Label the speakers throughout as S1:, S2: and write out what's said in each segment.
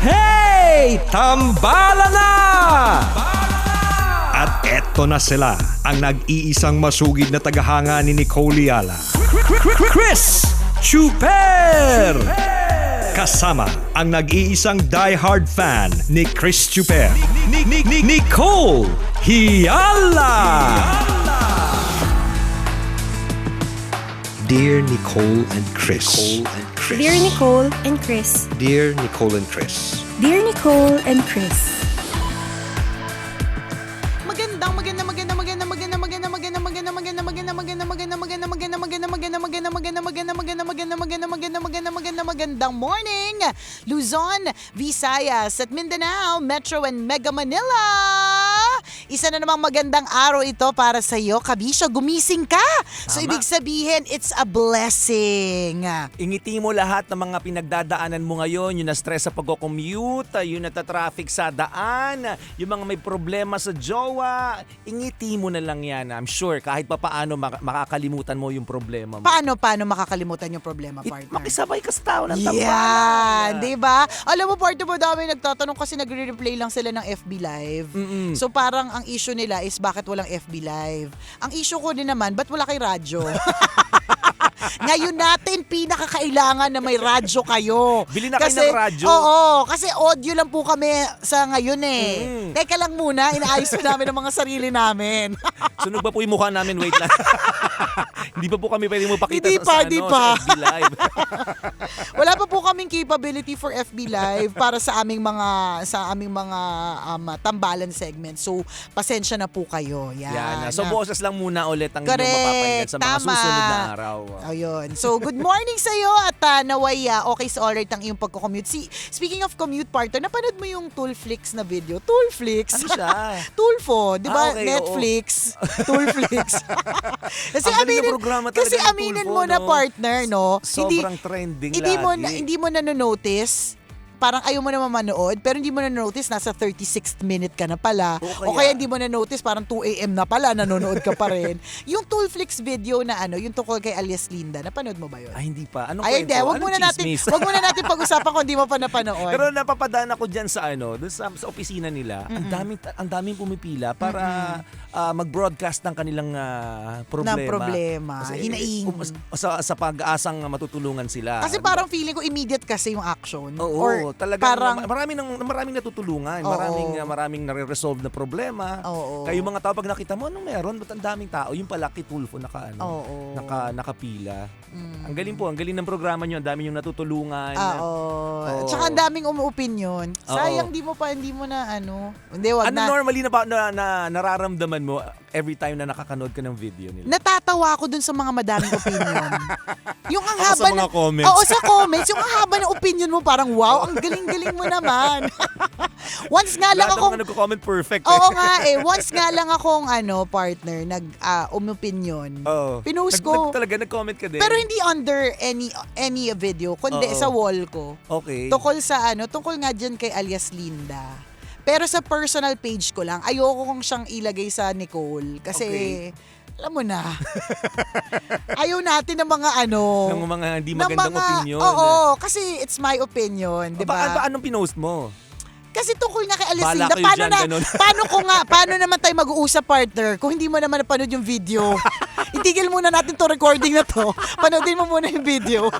S1: Hey! Tambala na! At eto na sila, ang nag-iisang masugid na tagahanga ni Nicole Yala. Chris Chuper! Kasama ang nag-iisang diehard fan ni Chris Chuper, Nicole Yala! Dear Nicole and Chris.
S2: Dear Nicole and Chris.
S1: Dear Nicole and Chris.
S2: Dear Nicole and Chris.
S3: Magandang morning, Luzon, Visayas at Mindanao, Metro and Mega Manila. Isa na namang magandang araw ito para sa iyo, kabisyo. Gumising ka. So ibig sabihin, it's a blessing.
S4: Ingiti mo lahat ng mga pinagdadaanan mo ngayon, yung na-stress sa pag-commute, yung natatraffic sa daan, yung mga may problema sa jowa. Ingiti mo na lang yan. I'm sure kahit pa paano makakalimutan mo yung problema mo.
S3: Paano makakalimutan yung problema, partner?
S4: Makisabay ka sa tao ng tambalan.
S3: Yan, di ba? Alam mo, partner mo, dami nagtatanong kasi nagre-replay lang sila ng FB Live. So parang ang issue nila is bakit walang FB Live. Ang issue ko din naman, ba't wala kay radyo? Ngayon natin pinakakailangan na may radyo kayo.
S4: Bili na kayo ng radyo.
S3: Oo, kasi audio lang po kami sa ngayon eh. Teka lang muna, inaayos na namin ang mga sarili namin.
S4: Sunog ba po yung mukha namin? Wait lang. Hindi pa po kami pwede mo pakita
S3: Hindi pa.
S4: sa FB Live.
S3: Wala pa po kaming capability for FB Live para sa aming mga tambalan segment. So, pasensya na po kayo. Yan.
S4: So, boses lang muna ulit ang
S3: Correct,
S4: inyong mapapakinggan sa mga
S3: tama.
S4: susunod na araw.
S3: Ayun. So, good morning sa iyo at naway okay sa alright ang iyong pagko-commute. Speaking of commute, partner, napanood mo yung Toolflix na video? Toolflix?
S4: Ano siya?
S3: Tulfo, di ba?
S4: Okay,
S3: Netflix. Toolflix. Kasi
S4: Ang galing ng programa talaga
S3: kasi
S4: ng
S3: aminin
S4: Tulfo,
S3: mo na,
S4: no?
S3: partner, no?
S4: Sobrang trending
S3: Hindi mo na-notice. Parang ayaw mo naman manood, pero hindi mo na-notice, nasa 36th minute ka na pala. O kaya hindi mo na-notice, parang 2 a.m. na pala, nanonood ka pa rin. Yung Toolflix video na yung tungkol kay alias Linda, napanood mo ba yun?
S4: Ay, hindi pa. Anong
S3: Ay,
S4: kwento?
S3: hindi. Wag
S4: Anong
S3: muna natin pag-usapan kung hindi mo pa napanood.
S4: Pero napapadaan ako dyan sa dun sa opisina nila. Ang daming pumipila para mag-broadcast ng kanilang problema.
S3: Ng problema.
S4: Kasi,
S3: Hinaing.
S4: sa pag-asang matutulungan sila.
S3: Kasi parang feeling ko immediate kasi yung action.
S4: Oo, talagang
S3: parang,
S4: maraming natutulungan.
S3: Oo.
S4: Maraming nare-resolve na problema.
S3: Oo.
S4: Kayo mga tao, pag nakita mo, anong meron? Ba't ang daming tao? Yung pala, Tulfo,
S3: Oo.
S4: nakapila. Ang galing po, ang galing ng programa nyo. Ang dami yung natutulungan.
S3: Oo.
S4: Oo.
S3: Tsaka ang daming umuopinyon. Sayang hindi mo na Hindi, wag
S4: Ano
S3: na.
S4: normally na nararamdaman mo every time na nakakanood ka ng video nila?
S3: Natatawa ako dun sa mga madaming opinion. Yung ang
S4: Ako
S3: haba
S4: sa mga comments.
S3: Oo, sa comments. Yung ang haba ng opinion mo, parang wow, ang galing-galing mo naman. Once nga lang
S4: Lahat ng
S3: akong...
S4: mga nagko-comment perfect.
S3: Oo nga eh. Once nga lang akong partner, umopinyon.
S4: Oo.
S3: Pinost ko.
S4: Nag-comment ka din?
S3: Pero hindi under any video, kundi
S4: Oo.
S3: sa wall ko.
S4: Okay.
S3: Tungkol nga dyan kay alias Linda. Pero sa personal page ko lang, ayoko kong siyang ilagay sa Nicole. Kasi, alam mo na, ayaw natin ng mga
S4: ng mga hindi magandang opinion.
S3: Oo, kasi it's my opinion, di ba?
S4: Anong pinost mo?
S3: Kasi tungkol nga kay alias
S4: Bahala
S3: Linda,
S4: kayo dyan, ganun.
S3: paano naman tayo mag-uusap, partner, kung hindi mo naman napanood yung video? Itigil muna natin to recording na to. Panoodin mo muna yung video.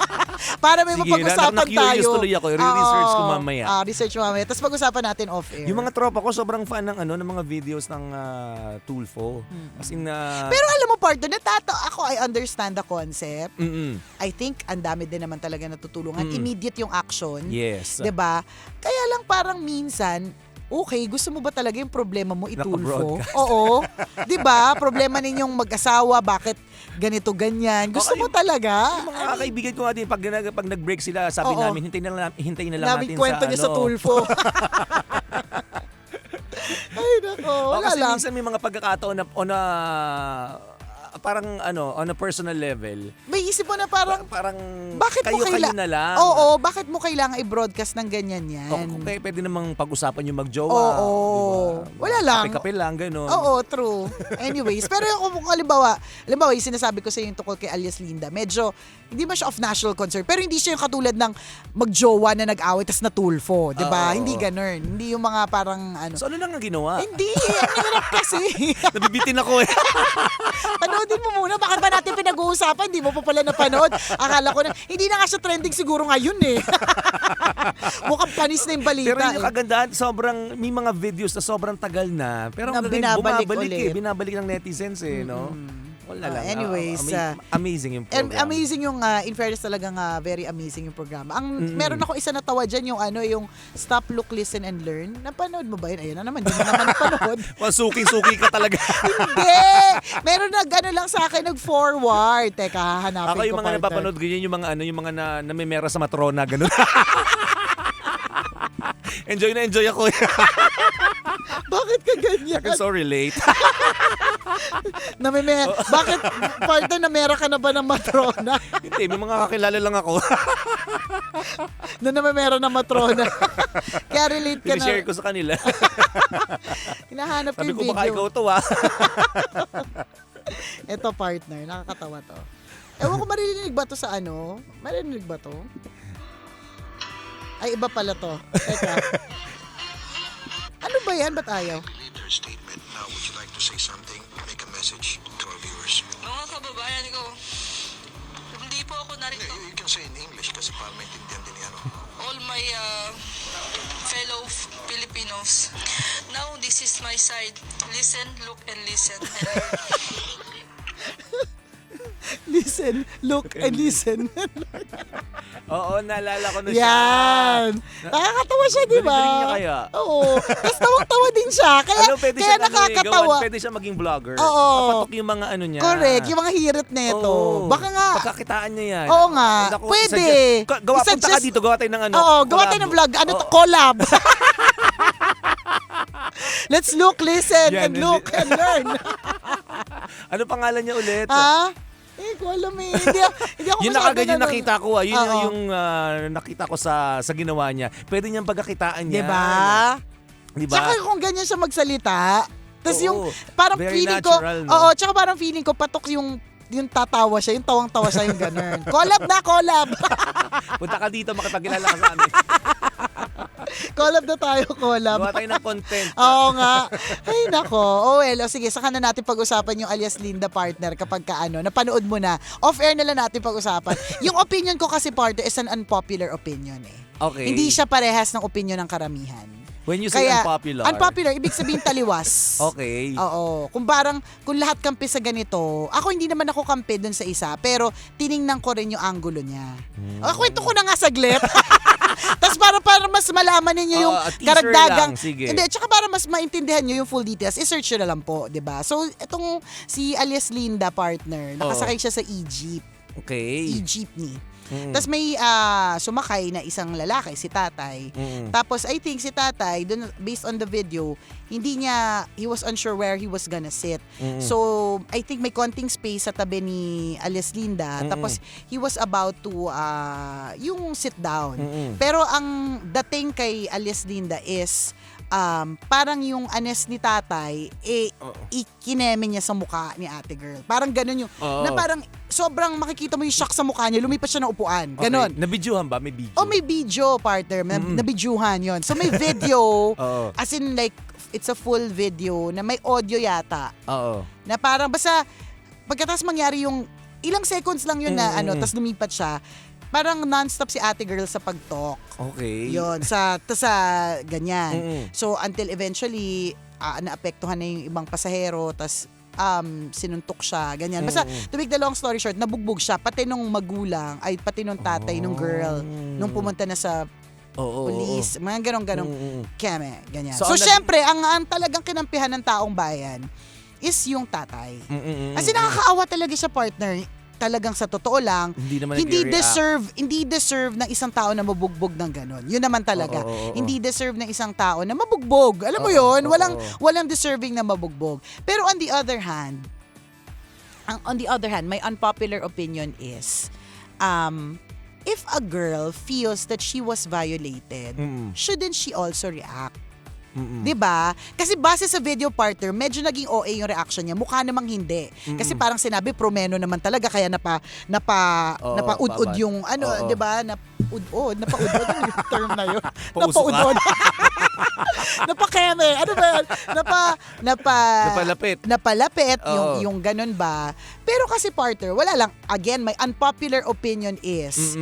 S3: Para may mapag-usapan tayo.
S4: Na-curious tuloy ako. I-research ko mamaya.
S3: Research mamaya. Tapos pag-usapan natin off-air.
S4: Yung mga tropa ko, sobrang fan ng mga videos ng Tulfo. As in,
S3: Pero alam mo, partner, I understand the concept.
S4: mm-mm.
S3: I think ang dami din naman talaga natutulungan. Immediate yung action.
S4: Yes.
S3: 'Di ba? Kaya lang parang minsan, okay, gusto mo ba talaga yung problema mo itulfo?
S4: Naka-broadcast.
S3: Oo. 'Di ba? Problema ninyong mag-asawa, bakit ganito ganyan? Gusto mo talaga?
S4: Yung mga kaibigan ko nga din, pag nag-break sila, sabi
S3: Oo.
S4: namin, hintayin na lang natin
S3: kwento
S4: sa
S3: niya sa tulfo. Ay, nako. Wala
S4: Kasi
S3: lang.
S4: minsan may mga pagkakataon na parang on a personal level,
S3: May isip mo na parang,
S4: parang
S3: bakit mo
S4: kayo na lang.
S3: Oo, bakit mo kailangan i-broadcast ng ganyan yan?
S4: Okay, pwede namang pag-usapan yung magjowa.
S3: Oo.
S4: Diba?
S3: Wala lang.
S4: Kape-kape lang, gano'n.
S3: Oo, true. Anyways, pero yung kung halimbawa, yung sinasabi ko sa yung tukol kay alias Linda, medyo, hindi man siya of national concern, pero hindi siya yung katulad ng magjowa na nag-away tas natulfo, di ba?
S4: Oo.
S3: Hindi ganun. Hindi yung mga parang ano.
S4: So ano lang ang ginawa?
S3: Hindi, ang hirap kasi.
S4: Nabibitin ako eh.
S3: Panoodin mo muna, bakit ba natin pinag-uusapan? Hindi mo pa pala napanood. Akala ko na, hindi na nga siya trending siguro ngayon eh. Mukhang panis na yung balita.
S4: Pero yung kagandahan, may mga videos na sobrang tagal na. Pero
S3: Na
S4: ang galing,
S3: binabalik
S4: bumabalik
S3: ulit.
S4: Binabalik ng netizens eh, no? Wala lang.
S3: Anyways,
S4: amazing yung program.
S3: amazing yung, in fairness talagang very amazing yung programa. Meron ako isa na tawa dyan, yung Stop, Look, Listen, and Learn. Napanood mo ba yun? Ayun na naman, hindi mo naman napanood.
S4: Suking-suki ka talaga.
S3: Hindi! Meron lang sa akin, nag-forward. Teka, hahanapin
S4: Ako yung
S3: ko,
S4: mga
S3: partner.
S4: napapanood ganyan, yung mga namimera sa matrona, ganun. Enjoy na enjoy ako.
S3: Bakit ka ganyan?
S4: I can so relate.
S3: Bakit, partner, namera ka na ba ng matrona?
S4: Hindi, may mga kakilala lang ako.
S3: Na namemera ng matrona. Kaya relate ka na.
S4: Pinishare ko sa kanila.
S3: Hinahanap ko
S4: Sabi
S3: yung
S4: ko baka
S3: video.
S4: ikaw to
S3: Ito, partner. Nakakatawa to. Ewan ko, maririnig ba to sa ano? Maririnig ba to? Ay, iba pala to. Teka. Ano ba yan? Ba't ayaw?
S5: Read her statement. Now, would you like to say something? Make a message to our viewers.
S6: Mga kababayan ko, hindi po ako narito.
S5: You can say in English kasi para maintindihan din yan.
S6: All my fellow Filipinos, now this is my side. Listen, look, and listen. And
S3: Listen, look, and listen.
S4: Oo, naalala ko na siya.
S3: Yan. Nakakatawa siya, di ba?
S4: Galing niya kaya?
S3: Oo. Tapos tawang-tawa din siya. Kaya,
S4: Pwede
S3: kaya
S4: siya
S3: nakakatawa.
S4: Pwede siya maging vlogger.
S3: Oo.
S4: Papatok yung mga ano niya.
S3: Correct. Yung mga hirit nito.
S4: Oo.
S3: Baka nga.
S4: Pagkakitaan niya yan.
S3: Oo nga.
S4: Naku,
S3: Pwede.
S4: Punta ka
S3: I-suggest-
S4: dito, gawa tayo ng ano.
S3: Oo, gawa tayo ng vlog. Ano to? Collab. Let's look, listen,
S4: Yan,
S3: and look, and learn.
S4: Ano pangalan niya ulit?
S3: Ha? Ko alam eh. Hindi ako
S4: Yung
S3: masyado
S4: nakaganyan
S3: na-
S4: nakita ko Yun
S3: Oo.
S4: yung nakita ko sa ginawa niya. Pwede niyang pagkakitaan niya.
S3: Diba?
S4: Diba?
S3: Tsaka kung ganyan siya magsalita, tapos
S4: Oo.
S3: yung parang
S4: Very
S3: feeling
S4: natural,
S3: ko,
S4: no?
S3: oo, tsaka parang feeling ko patok yung tatawa siya, yung tawang-tawa siya, yung ganun. Collab.
S4: Punta ka dito, makipagkilala ka sa amin.
S3: Collab na tayo, collab.
S4: Gawa tayo ng content.
S3: Oo nga. Ay, nako. Oh, well, sige, saka na natin pag-usapan yung alias Linda partner kapag napanood mo na. Off-air na lang natin pag-usapan. Yung opinion ko kasi partner is an unpopular opinion eh.
S4: Okay.
S3: Hindi siya parehas ng opinion ng karamihan.
S4: When you say unpopular.
S3: Unpopular, ibig sabihin taliwas.
S4: Okay.
S3: Oo. Kung lahat kampi sa ganito, ako hindi naman ako kampi dun sa isa, pero tiningnan ko rin yung angulo niya. Kwento ko na nga saglit. Tapos para mas malaman ninyo yung
S4: teaser
S3: karagdagang.
S4: lang, sige.
S3: Hindi, tsaka para mas maintindihan nyo yung full details, i-search nyo na lang po, 'di ba? So, itong si alias Linda partner, nakasakay siya sa e-jeep.
S4: Okay.
S3: E-jeepney. Tapos may sumakay na isang lalaki, si tatay. Tapos I think si tatay, dun, based on the video, he was unsure where he was gonna sit. So I think may konting space sa tabi ni alias Linda. Tapos he was about to yung sit down. Pero ang dating kay alias Linda is parang yung anes ni tatay ikineme niya sa mukha ni ate girl. Parang ganun yung na parang sobrang makikita mo yung shock sa mukha niya, lumipat siya ng upuan. Ganon.
S4: Okay. Nabidyohan ba? May video?
S3: Oh, may video, partner. Nabidyuhan yon. So may video, as in like, it's a full video na may audio yata.
S4: Oo.
S3: Na parang basta, pagkatapos mangyari yung, ilang seconds lang yun na tapos lumipat siya, parang non-stop si ate girl sa pag-talk.
S4: Okay.
S3: Yun, sa ganyan. So until eventually, naapektuhan na yung ibang pasahero, tas sinuntok siya, ganyan. Basta, to make the long story short, nabugbog siya, pati nung magulang, ay pati nung tatay, nung girl, nung pumunta na sa police, mga ganong keme, ganyan.
S4: So,
S3: So, syempre, ang talagang kinampihan ng taong bayan is yung tatay. Kasi nakakaawa talaga siya, partner. Talagang sa totoo lang,
S4: Hindi naman
S3: hindi
S4: nagre-react.
S3: deserve ng isang tao na mabugbog ng ganon. Yun naman talaga.
S4: Oo.
S3: Hindi deserve ng isang tao na mabugbog. Alam mo yun, walang deserving na mabugbog. Pero on the other hand, On the other hand, my unpopular opinion is, if a girl feels that she was violated, shouldn't she also react? 'Di ba? Kasi base sa video partner, medyo naging OA yung reaction niya. Mukha namang hindi. Kasi parang sinabi promeno naman talaga kaya napaudod
S4: babad.
S3: yung
S4: Oo.
S3: 'di ba? Napaudod yung term na yun.
S4: Pauso ka?
S3: Napaudod. Napakeme. Ano ba yun?
S4: Napalapit.
S3: Napalapit
S4: Oo.
S3: yung ganun ba? Pero kasi partner, wala lang. Again, my unpopular opinion is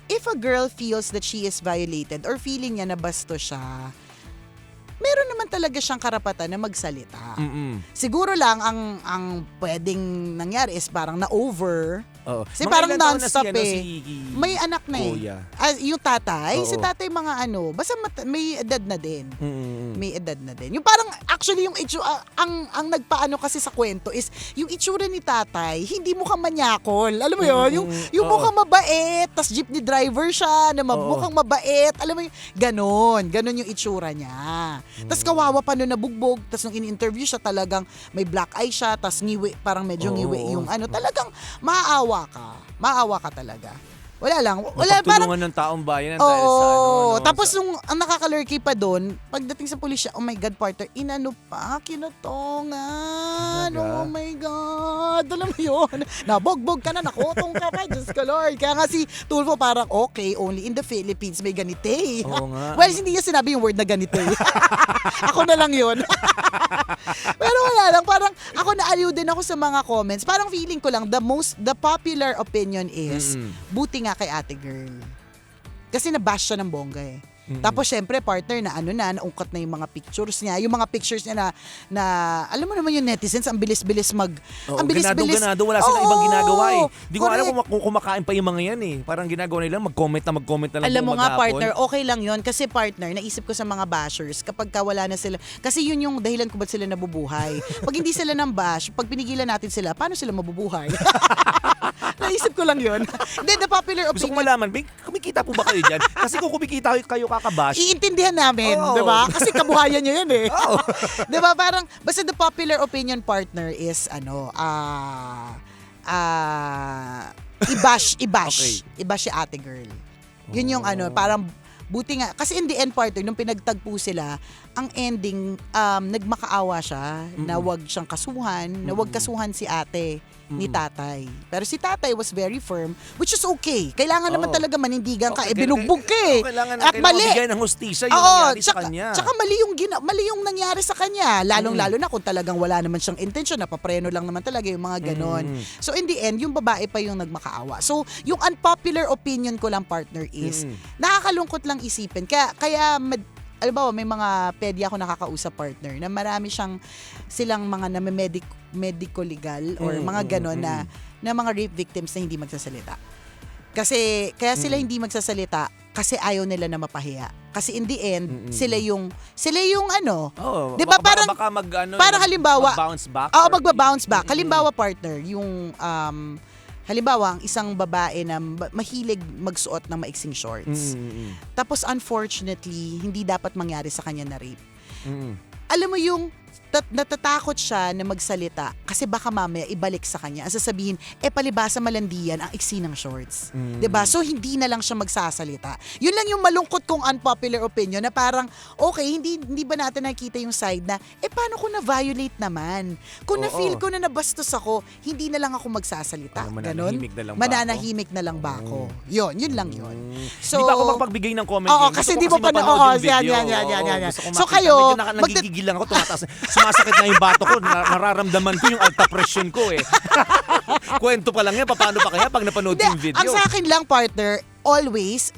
S3: if a girl feels that she is violated or feeling niya na basto siya, meron naman talaga siyang karapatan na magsalita. Siguro lang ang pwedeng nangyari is parang na-over.
S4: Oo.
S3: Kasi
S4: Mga
S3: parang
S4: ilan taon na
S3: non-stop
S4: si
S3: May anak na
S4: Kuya.
S3: Yung tatay,
S4: Oo.
S3: si tatay mga basta may edad na din.
S4: Mm-mm.
S3: May edad na din. Yung parang actually yung ang nagpaano kasi sa kwento is yung itsura ni tatay, hindi mukhang manyakol. Alam mo yun? Yung
S4: Oo.
S3: mukhang mabait, tas jeepney driver siya na mukhang mabait. Alam mo yun? Ganon yung itsura niya. Tas kawawa pa nun nabugbog, tas nung in-interview siya talagang may black eye siya, tas ngiwi, parang medyo ngiwi yung talagang maawa ka talaga. Wala lang. Wala, parang,
S4: Napagtulungan ng taong bayan dahil sa
S3: tapos nung ang nakakalurky pa doon, pagdating sa pulisya, oh my God, partner, kinutongan.
S4: Talaga?
S3: Oh my God. Alam mo yun? Nabogbog ka na, nakutong ka pa. Diyos ko, Lord. Kaya nga si Tulfo parang, okay, only in the Philippines may ganite.
S4: Oo nga.
S3: Well, hindi niya sinabi yung word na ganite. Ako na lang yun. Pero wala lang, parang ako naaliw din ako sa mga comments. Parang feeling ko lang, the popular opinion is, buti nga kay ate girl. Kasi nabash siya ng bongga eh. Tapos syempre partner na naungkat na yung mga pictures niya. Yung mga pictures niya na alam mo naman yung netizens, ang bilis-bilis
S4: Oo, ganado, wala silang ibang ginagawa eh. Di ko alam kung kumakain pa yung mga yan eh. Parang ginagawa nila, mag-comment na lang.
S3: Alam mo
S4: buong
S3: nga
S4: maghapon.
S3: partner, okay lang yun. Kasi partner, naisip ko sa mga bashers, kapag wala na sila, kasi yun yung dahilan kung ba't sila nabubuhay. Pag hindi sila ng bash, pag pinigilan natin sila, paano sila mabubuhay? Naisip ko lang yun. Then the popular
S4: Gusto ko
S3: opinion,
S4: malaman, kumikita po ba kayo dyan? Kasi kung kumikita kayo kakabash,
S3: iintindihan namin,
S4: Oo.
S3: di ba? Kasi kabuhayan nyo yan eh.
S4: Oo.
S3: Di ba? Parang, basta the popular opinion partner is, i-bash.
S4: Okay.
S3: I-bash si ate girl. Yun yung parang, buti nga, kasi in the end partner, nung pinagtagpo sila, ang ending, nagmakaawa siya na wag siyang kasuhan, na wag kasuhan si ate ni tatay. Pero si tatay was very firm, which is okay. Kailangan naman talaga manindigan ka. Binugbog ka eh.
S4: Kailangan
S3: At mali.
S4: bigyan ng hustisya yung
S3: Oo,
S4: nangyari sa kanya.
S3: Tsaka mali yung nangyari sa kanya. Lalong-lalo na kung talagang wala naman siyang intention, napapreno lang naman talaga yung mga ganon. So in the end, yung babae pa yung nagmakaawa. So yung unpopular opinion ko lang partner is, nakakalungkot lang isipin. Kaya alam ba, may mga pedya ako nakakausap partner na marami silang mga medico legal or mga ganon na mga rape victims na hindi magsasalita. Kaya sila hindi magsasalita kasi ayaw nila na mapahiya. Kasi in the end, sila yung
S4: Oo,
S3: 'di ba parang parang halimbawa,
S4: mag-bounce back.
S3: Oo, magba-bounce back. Halimbawa partner, yung halimbawa, ang isang babae na mahilig magsuot ng maiksing shorts. Tapos unfortunately, hindi dapat mangyari sa kanya na rape. Alam mo yung natatakot siya na magsalita kasi baka mamaya ibalik sa kanya. Ang sasabihin, palibasa malandian ang iksi ng shorts. 'Di ba? So hindi na lang siya magsasalita. Yun lang yung malungkot kong unpopular opinion na parang okay, hindi ba natin nakita yung side na paano ko na-violate naman? Kung na-feel ko na nabastos ako, hindi na lang ako magsasalita. Ganon.
S4: Mananahimik na lang ba
S3: Mananahimik na lang ba ako? Yun lang yun. So,
S4: di ba ako mapagbigay ng comment?
S3: Oo,
S4: Gusto
S3: kasi
S4: ko
S3: di mo pa
S4: mapanood yung video.
S3: yan.
S4: Gusto ko
S3: So
S4: makita.
S3: kayo,
S4: Medyo nagigigil lang ako, sumasakit na yung bato ko, nararamdaman ko yung alta pressure ko eh. Kwento pa lang yan, paano pa kaya pag napanood yung video?
S3: Ang sa akin lang partner, always,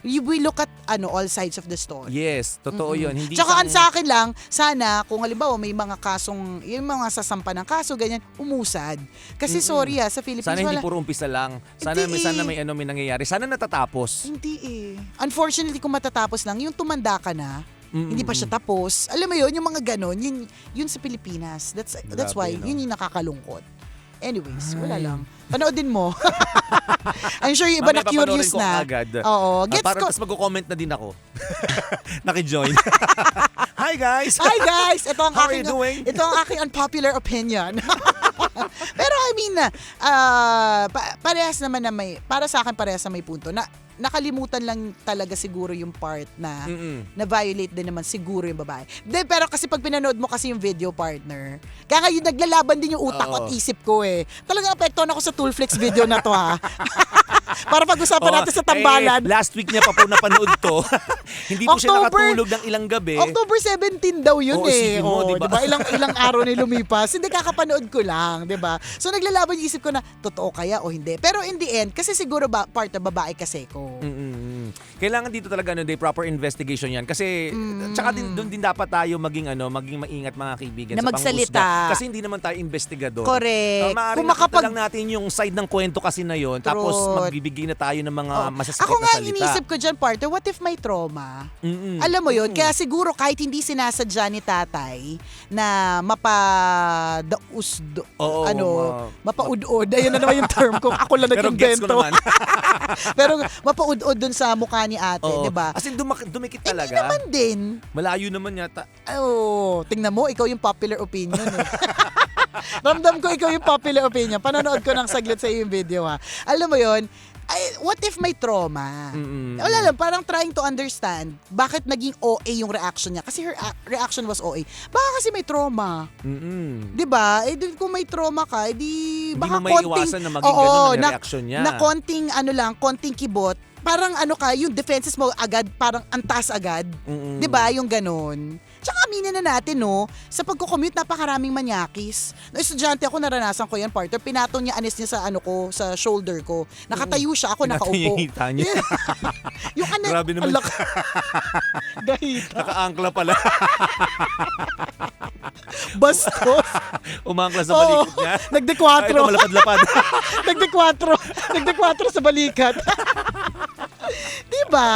S3: we look at all sides of the story.
S4: Yes, totoo yun. Hindi
S3: Tsaka ang sa akin lang, sana kung halimbawa may mga kasong, yung mga sasampa ng kaso, ganyan, umusad. Kasi sorry sa Philippines
S4: sana hindi
S3: wala.
S4: puro umpisa lang. Sana may nangyayari. Sana natatapos.
S3: Hindi Unfortunately, kung matatapos lang, yung tumanda ka na, hindi pa siya tapos. Alam mo yun, yung mga ganon, yun sa Pilipinas. That's why,
S4: no?
S3: yun yung nakakalungkot. Anyways, wala lang. Panoodin mo. I'm sure yung iba
S4: Mamaya
S3: na curious
S4: papanoorin ko
S3: na.
S4: agad.
S3: Oo.
S4: Parang tapos mag-comment na din ako. Nakijoin. Hi guys!
S3: Hi guys!
S4: How are you doing?
S3: Ito ang aking unpopular opinion. Pero I mean, parehas naman na para sa akin parehas na may punto. Nakalimutan lang talaga siguro yung part na na-violate din naman siguro yung babae. Pero kasi pag pinanood mo kasi yung video, partner, kaya ngayon naglalaban din yung utak ko at isip ko eh. Talagang apektuhan ako sa Toolflex video na to ha. Para pag-usapan natin sa tambalan.
S4: Last week niya pa po napanood to. Hindi po siya nakatulog ng ilang gabi.
S3: October 17 daw yun
S4: isipin mo, diba?
S3: Ilang araw na lumipas. Hindi, kakapanood ko lang, diba? So naglalaban yung isip ko na, totoo kaya o hindi. Pero in the end, kasi siguro part na babae kasi ko.
S4: Kailangan dito talaga proper investigation yan. Kasi, tsaka doon din dapat tayo maging maingat mga kaibigan
S3: Na
S4: sa
S3: magsalita.
S4: panghusga. Kasi hindi naman tayo investigador.
S3: Correct.
S4: Maaaring nakita lang natin yung side ng kwento kasi na yun. Tapos magbibigay na tayo ng mga masasakit
S3: Ako
S4: na
S3: nga,
S4: salita.
S3: iniisip ko dyan, partner, what if may trauma? Alam mo yun, kaya siguro kahit hindi sinasadya ni tatay na mapaud-ud. Ayun na naman yung term ko. Ako lang
S4: Pero gets ko
S3: nag-invento.
S4: naman.
S3: Pero mapaud-ud dun sa mukha ni ate,
S4: Oo.
S3: di ba?
S4: As in, dumikit
S3: Hindi
S4: talaga.
S3: naman din.
S4: Malayo naman yata.
S3: Tingnan mo, ikaw yung popular opinion eh. Ramdam ko ikaw yung popular opinion. Panonood ko ng saglit sa yung video ha. Alam mo yon, what if may trauma? Wala lang, parang trying to understand bakit naging OA yung reaction niya. Kasi her reaction was OA. Baka kasi may trauma. Diba? Kung may trauma ka, baka
S4: mo maiiwasan na maging ganun ang reaction niya.
S3: Na konting kibot, parang yung defenses mo agad, parang antas agad. Diba? Yung ganun. Tsaka aminin na natin, sa pagko-commute, napakaraming manyakis. No, estudyante ako, naranasan ko yan, partner. Pinatong niya, anis niya sa shoulder ko. Nakatayo siya, ako nakaupo.
S4: Pinatong yung hita niya.
S3: Yung
S4: Grabe naman.
S3: Gahita.
S4: Naka-angkla pala.
S3: Bastos.
S4: Umangkla sa balikat niya.
S3: Nagde-4.
S4: Ito, malapad-lapad.
S3: Nagde-4 sa balikat. Diba?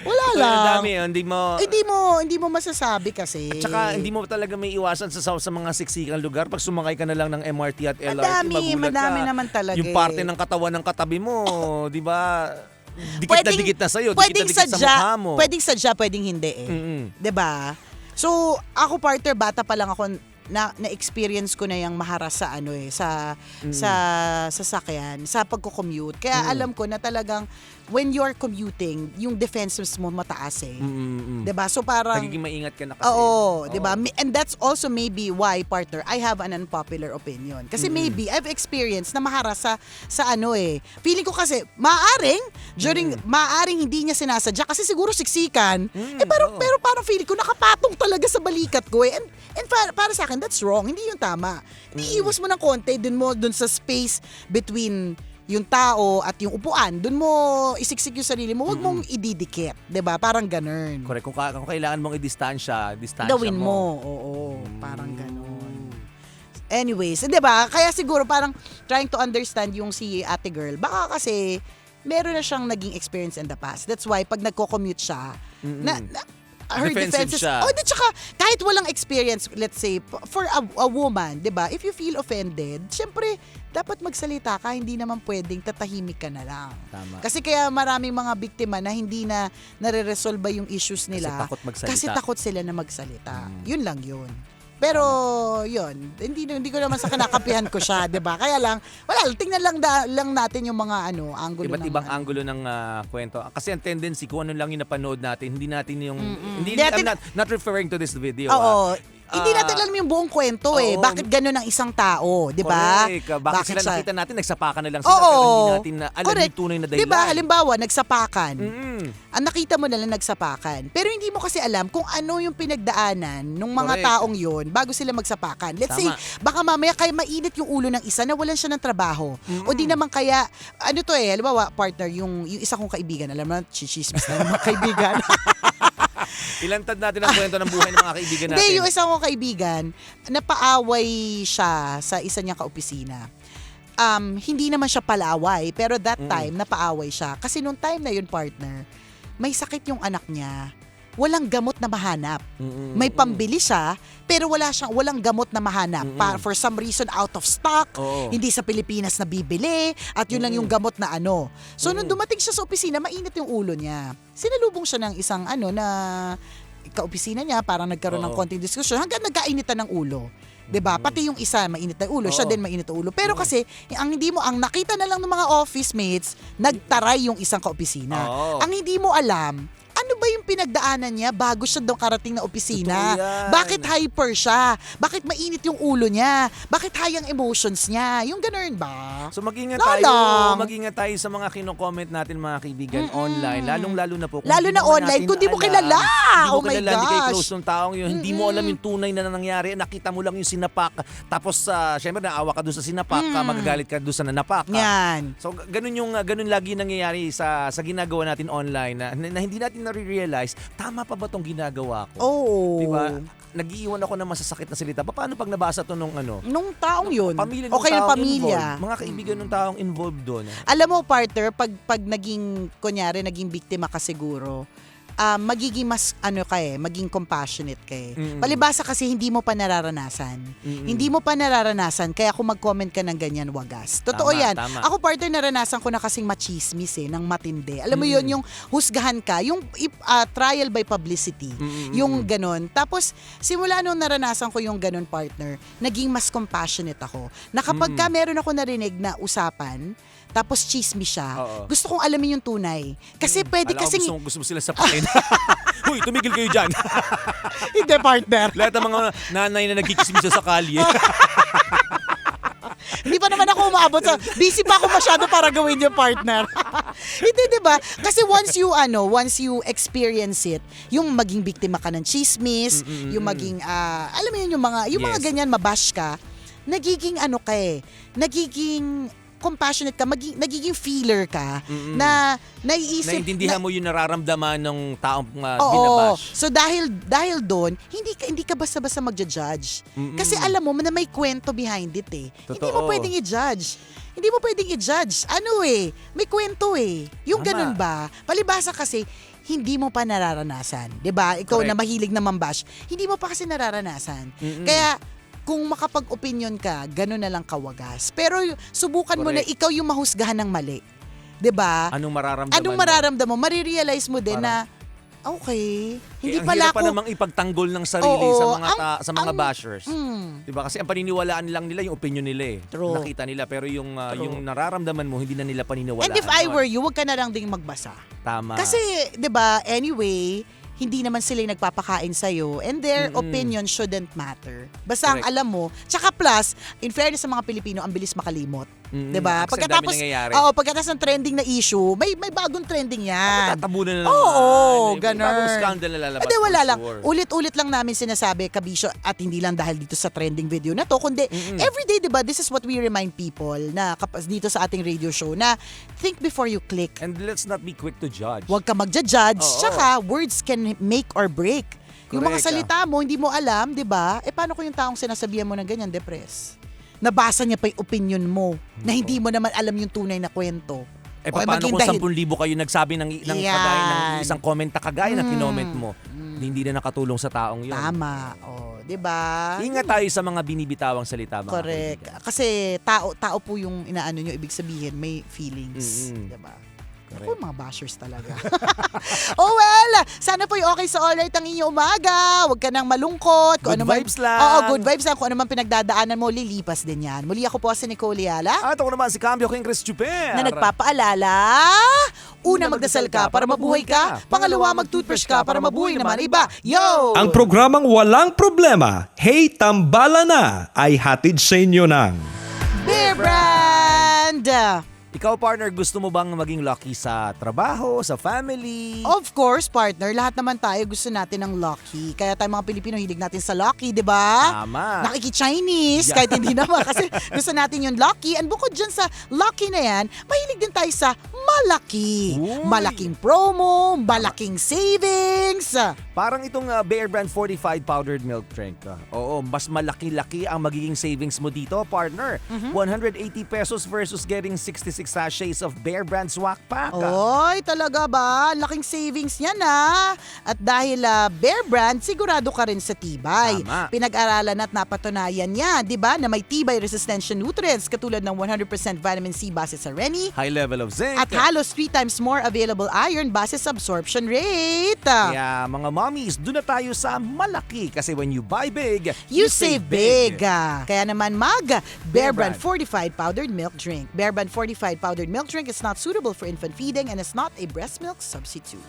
S3: Wala
S4: So,
S3: lang.
S4: ang dami,
S3: Hindi mo masasabi kasi.
S4: At saka hindi mo talaga may iwasan sa mga siksikang lugar. Pag sumakay ka na lang ng MRT at LRT,
S3: Madami
S4: ka.
S3: naman talaga.
S4: Yung parte ng katawan ng katabi mo, di ba? Dikit na dikit na sa'yo, dikit na dikit sa mukha mo.
S3: Pwedeng sadya, pwedeng hindi eh. Diba? So, ako partner, bata pa lang ako na-experience ko na yung maharas sa sa sasakyan, sa pagko-commute. Kaya alam ko na talagang when you're commuting, yung defenses mo mataas eh. 'Di ba? So parang
S4: Nagiging maingat ka na kasi.
S3: Oo, 'di ba? And that's also maybe why, partner, I have an unpopular opinion. Kasi maybe I've experienced na maharas sa feeling ko kasi maaring hindi niya sinasadya kasi siguro siksikan. Pero parang feeling ko nakapatong talaga sa balikat ko eh. And para sa akin, that's wrong. Hindi yung tama. Iiwas mo ng konti dun sa space between yung tao at yung upuan. Dun mo isiksik yung sarili mo. Huwag mong ididikit. 'Di ba? Parang ganun.
S4: Correct. Kung kailangan mong i-distansya
S3: Gawin mo. Oo. Parang ganun. Anyways, 'di ba? Kaya siguro parang trying to understand yung si ate girl. Baka kasi meron na siyang naging experience in the past. That's why pag nagko-commute siya, her
S4: Defensive
S3: defenses,
S4: siya.
S3: di tsaka kahit walang experience, let's say, for a woman, di ba, if you feel offended, syempre, dapat magsalita ka, hindi naman pwedeng tatahimik ka na lang.
S4: Tama.
S3: Kasi kaya maraming mga biktima na hindi na nare-resolve yung issues nila.
S4: Kasi takot magsalita.
S3: Kasi takot sila na magsalita. Yun lang yun. Pero, yun, hindi ko naman sa kinakapihan ko siya, 'di ba? Kaya lang, tingnan lang natin yung mga angulo
S4: Iba't ibang angulo ng kwento. Kasi ang tendency, kung ano lang yung napanood natin, hindi natin yung... I'm not referring to this video.
S3: Oo. Hindi natin alam yung buong kwento eh.
S4: Oo.
S3: Bakit ganun ang isang tao, 'di ba?
S4: Correct. Bakit sila
S3: siya-
S4: nakita natin, nagsapakan na lang sila,
S3: Oo.
S4: pero hindi natin na alam
S3: Correct.
S4: yung tunay na dahilan.
S3: 'Di ba? Halimbawa, nagsapakan.
S4: Mm-mm.
S3: Ang nakita mo na lang nagsapakan. Pero hindi mo kasi alam kung ano yung pinagdaanan ng mga
S4: Correct.
S3: taong yun bago sila magsapakan. Let's say,
S4: Tama.
S3: baka mamaya kaya mainit yung ulo ng isa, nawalan siya ng trabaho. O di naman kaya, halimbawa, partner, yung isa kong kaibigan, alam mo, chichismis na ng mga kaibigan.
S4: Ilantad natin ang kwento ng buhay ng mga kaibigan natin.
S3: Hindi, yung isa kong kaibigan, napaaway siya sa isa niyang kaopisina. Hindi naman siya palaway, pero that time, napaaway siya. Kasi nung time na yun, partner, may sakit yung anak niya. Walang gamot na mahanap. May pambili siya, pero walang gamot na mahanap. For some reason, out of stock,
S4: Oo.
S3: hindi sa Pilipinas na bibili, at yun lang yung gamot na So, nung dumating siya sa opisina, mainit yung ulo niya. Sinalubong siya ng isang na kaopisina niya, parang nagkaroon ng
S4: Oo.
S3: konting diskusyon, hanggang nagkainitan ng ulo. 'Di ba? Pati yung isa mainit na ulo, siya
S4: Oo.
S3: din mainit na ulo. Pero kasi ang nakita na lang ng mga office mates, nagtaray yung isang kaopisina.
S4: Oo.
S3: Ang hindi mo alam, ano ba yung pinagdaanan niya bago siya daw karating na opisina?
S4: Totoo yan.
S3: Bakit hyper siya? Bakit mainit yung ulo niya? Bakit high ang emotions niya? Yung ganun ba?
S4: So mag-ingat
S3: Lalang.
S4: tayo sa mga kino-comment natin mga kaibigan online, lalong-lalo na po. kung
S3: Lalo
S4: hindi
S3: na
S4: naman
S3: online,
S4: natin
S3: kung di mo
S4: alam,
S3: kilala.
S4: Hindi mo
S3: Oh my
S4: kilala, hindi kayo
S3: gosh.
S4: close ng taong yun, hindi mo alam yung tunay na nangyari, nakita mo lang yung sinapak, tapos syempre naawa ka doon sa sinapak, magagalit ka doon sa nanapak.
S3: Yan.
S4: So ganun lagi nangyayari sa ginagawa natin online na hindi natin nare-realize, tama pa ba tong ginagawa ko?
S3: Oo.
S4: Diba? Nag-iiwan ako ng masasakit na salita. Paano pag nabasa to nung
S3: Nung taong yun.
S4: pamilya ng
S3: O kaya
S4: taong
S3: pamilya.
S4: involved, mga kaibigan ng taong involved doon?
S3: Alam mo, partner, pag naging, kunyari, naging biktima ka siguro, magiging mas, maging compassionate ka eh. Palibasa kasi hindi mo pa nararanasan. Hindi mo pa nararanasan, kaya kung mag-comment ka ng ganyan, wagas. Totoo
S4: Tama,
S3: yan.
S4: tama.
S3: Ako, partner, naranasan ko na kasing machismis ng matindi. Alam mo yun, yung husgahan ka, yung trial by publicity, yung ganon. Tapos, simula nung naranasan ko yung ganon, partner, naging mas compassionate ako. Na kapag ka meron ako narinig na usapan, tapos chismis siya,
S4: Oo.
S3: gusto kong alamin yung tunay. Kasi pwede
S4: Alam ko
S3: kasing...
S4: gusto mo sila sapakin. Huy, tumigil kayo dyan.
S3: Hindi, partner.
S4: Lahat ng mga nanay na nagkikismis sa kalye.
S3: Hindi pa naman ako umabot sa... Busy pa ako masyado para gawin yung partner. Hindi, di ba? Kasi once you experience it, yung maging biktima ka ng chismis, yung maging, alam mo yun, yung mga
S4: Yes.
S3: ganyan, mabash ka, nagiging nagiging compassionate ka, nagiging feeler ka, na naiisip...
S4: Naintindihan mo yung nararamdaman ng taong
S3: Oo.
S4: binabash.
S3: So dahil doon, hindi ka basta-basta magja-judge. Kasi alam mo na may kwento behind it eh. Hindi mo
S4: Totoo.
S3: pwedeng i-judge. Hindi mo pwedeng i-judge. May kwento eh. Yung
S4: Tama.
S3: ganun ba? Palibasa kasi, hindi mo pa nararanasan. 'Di ba? Ikaw na
S4: Correct.
S3: mahilig na mambash, hindi mo pa kasi nararanasan. Kaya, kung makapag-opinion ka, gano'n na lang kawagas. Pero subukan mo na
S4: Correct.
S3: ikaw yung mahusgahan ng mali. 'Di ba?
S4: Anong mararamdaman
S3: Anong mararamdaman mo? Marirealize mo din na, okay, hindi
S4: ang
S3: pala
S4: hirap pa
S3: ako...
S4: namang ipagtanggol ng sarili
S3: Oo,
S4: sa mga bashers.
S3: Mm.
S4: 'Di ba? Kasi ang paniniwalaan lang nila yung opinion nila eh.
S3: True.
S4: Nakita nila pero yung nararamdaman mo hindi na nila paniniwalaan.
S3: And if I
S4: yun.
S3: were you, wag ka na lang ding magbasa.
S4: Tama.
S3: Kasi, 'di ba, anyway, hindi naman sila yung nagpapakain sa'yo and their opinion shouldn't matter. Basta ang
S4: Correct.
S3: alam mo, tsaka plus, in fairness sa mga Pilipino, ang bilis makalimot. 'Di ba?
S4: Kasi ang dami nangyayari.
S3: Pagkatapos ng trending na issue, may bagong trending yan.
S4: Tatabunan na
S3: Oo,
S4: naman.
S3: ganun.
S4: Bagong scandal na lalabas.
S3: Hindi, wala
S4: for
S3: lang.
S4: sure.
S3: Ulit-ulit lang namin sinasabi, Kabisyo, at hindi lang dahil dito sa trending video na to, kundi everyday, di ba, this is what we remind people na dito sa ating radio show na think before you click.
S4: And let's not be quick to judge.
S3: Huwag ka magja-judge,
S4: Oo.
S3: tsaka words can make or break. Yung mga
S4: Correct,
S3: salita mo, hindi mo alam, di ba? Paano kung yung taong sinasabihan mo ng ganyan, depress? Nabasa niya pa yung opinion mo na hindi mo naman alam yung tunay na kwento. O,
S4: paano
S3: maging
S4: kung
S3: dahil-
S4: 10,000 kayo nagsabi ng
S3: Yan.
S4: kagaya ng isang comment na kagaya ng kinoment mo, hindi na nakatulong sa taong yun.
S3: Tama. Di ba?
S4: Ingat tayo sa mga binibitawang salita, mga
S3: Correct.
S4: kaibigan.
S3: Kasi tao po yung inaano nyo, ibig sabihin, may feelings. Diba? Ako, mga bashers talaga. Oh well, sana po okay sa alright ang inyong umaga. Huwag ka nang malungkot.
S4: Good vibes lang.
S3: Oo, good vibes lang. Kung ano man pinagdadaanan mo, lilipas din yan. Muli ako po si Nicole Yala,
S4: At ako naman si Cambio King Chris Chuper.
S3: na nagpapaalala, una magdasal ka para mabuhay ka, pangalawa mag-toothbrush ka para mabuhay naman iba. Yo!
S1: Ang programang Walang Problema, Hey Tambala Na, ay hatid sa inyo ng
S3: Beer Brand!
S4: Ikaw, partner, gusto mo bang maging lucky sa trabaho, sa family?
S3: Of course, partner. Lahat naman tayo gusto natin ng lucky. Kaya tayo mga Pilipino, hilig natin sa lucky, di ba?
S4: Tama.
S3: Nakiki-Chinese,
S4: Yeah.
S3: kahit hindi naman. Kasi gusto natin yung lucky. And bukod dyan sa lucky na yan, mahilig din tayo sa malaki.
S4: Uy.
S3: Malaking promo, malaking savings.
S4: Parang itong Bear Brand fortified powdered milk drink. Oo, mas malaki-laki ang magiging savings mo dito, partner. 180 pesos versus getting 66 sachets of Bear Brand Swak Pack.
S3: Oy, talaga ba? Laking savings yan At dahil Bear Brand, sigurado ka rin sa tibay.
S4: Tama.
S3: Pinag-aralan at napatunayan niya, di ba, na may tibay resistensya nutrients katulad ng 100% vitamin C base sa Reni
S4: High level of zinc.
S3: at halos 3 times more available iron base sa absorption rate.
S4: Kaya mga mommies, doon na tayo sa malaki kasi when you buy big,
S3: You save big. Kaya naman Bear
S4: Brand.
S3: Brand Fortified Powdered Milk Drink. Bear Brand Fortified Powdered Milk Drink is not suitable for infant feeding and is not a breast milk substitute.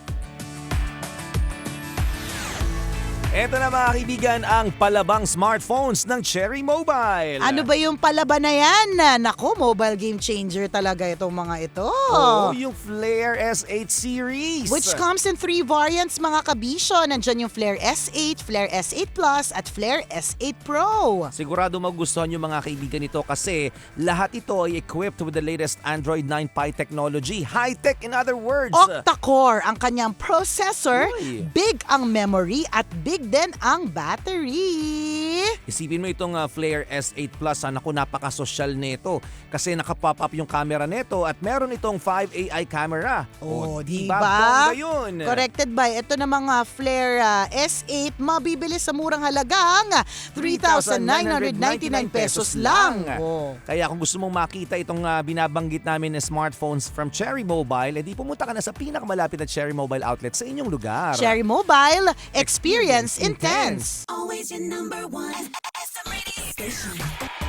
S4: Eto na mga kaibigan ang palabang smartphones ng Cherry Mobile.
S3: Ano ba yung palaban na yan? Naku, mobile game changer talaga itong mga ito.
S4: Oh, yung Flare S8 series.
S3: Which comes in 3 variants mga kabisyo. Nandyan yung Flare S8, Flare S8 Plus at Flare S8 Pro.
S4: Sigurado magustuhan yung mga kaibigan nito kasi lahat ito ay equipped with the latest Android 9 Pie technology. High-tech in other words.
S3: Octa-core ang kanyang processor,
S4: Uy.
S3: big ang memory at big din ang battery.
S4: Isipin mo itong Flare S8 Plus, naku, napaka-social nito kasi nakapop up yung camera nito at meron itong 5 AI camera.
S3: Oh, di
S4: diba?
S3: ba?
S4: Bongga yun.
S3: Corrected by ito na mga Flare S8 mabibili sa murang halagang 3,999 pesos lang. Oh.
S4: Kaya kung gusto mong makita itong binabanggit namin na smartphones from Cherry Mobile, edi pumunta ka na sa pinakamalapit na Cherry Mobile outlet sa inyong lugar.
S3: Cherry Mobile, experience intense.
S7: Always your number one. SM radio station.